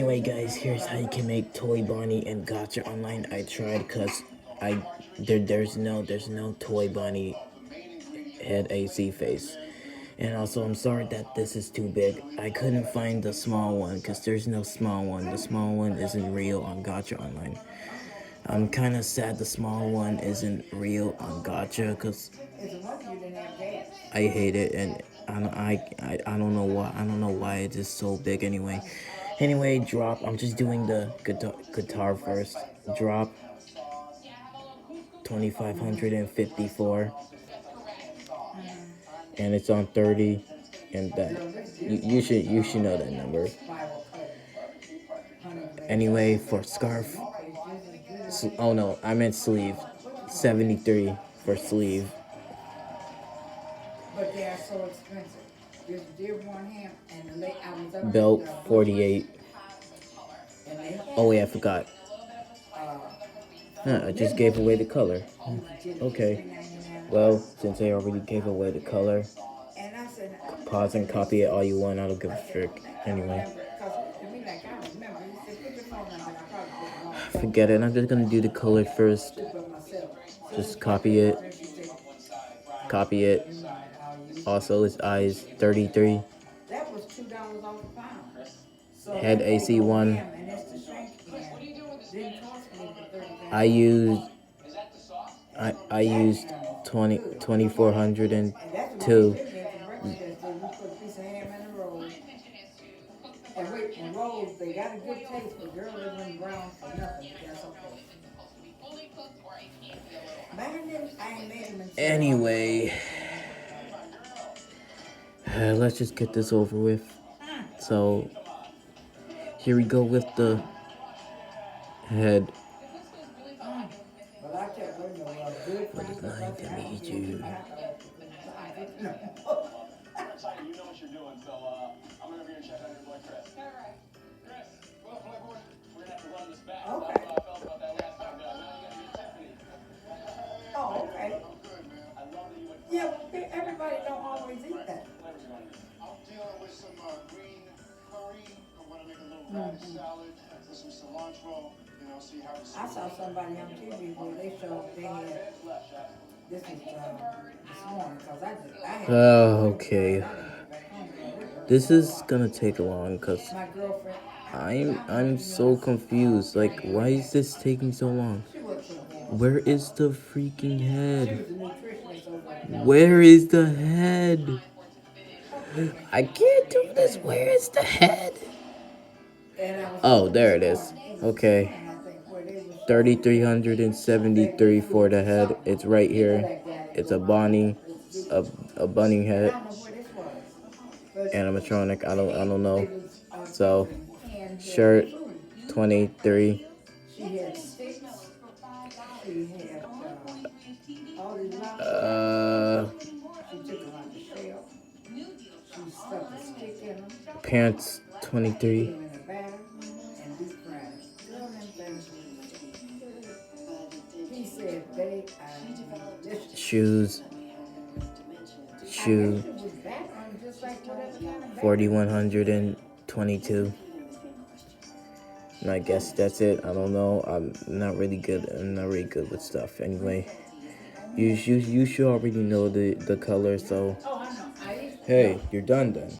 Anyway guys, here's how you can make Toy Bonnie and Gacha online. I tried cause there's no Toy Bonnie head AC face. And also I'm sorry that this is too big. I couldn't find the small one because there's no small one. The small one isn't real on Gacha online. I'm kind of sad the small one isn't real on Gacha because I hate it, and I don't know why. I don't know why it's just so big anyway. Anyway, drop. I'm just doing the guitar first. Drop 2554, and it's on 30, and that you should know that number. Anyway, for scarf. Oh no, I meant sleeve. 73 for sleeve. But they are so expensive. There's Dearborn ham and the late I was up belt 48. Oh wait, I forgot. I just gave away the color. Okay. Well, since I already gave away the color, pause and copy it all you want. I don't give a frick. Anyway. Forget it. I'm just gonna do the color first. Just copy it. Copy it. Also, its eyes 33. Head AC1. I used 2402. Anyway, let's just get this over with. So, here we go with the head. What is lying to me, you? Okay. Oh, okay. Yeah, well, everybody don't always eat that. I'm dealing with some green curry. I want to make a little salad with some cilantro. You know, see how I saw somebody on TV where they showed they had this morning because I had. Oh, okay. This is gonna take long because I'm so confused. Like, why is this taking so long? Where is the freaking head? Where is the head? I can't do this. Where is the head? Oh, there it is. Okay. 3,373 for the head. It's right here. It's a Bonnie, a bunny head, animatronic. I don't know. So, shirt 23. Pants 23. Shoes 4,122. And I guess that's it. I don't know. I'm not really good with stuff. Anyway, you should already know the color. So hey, you're done then.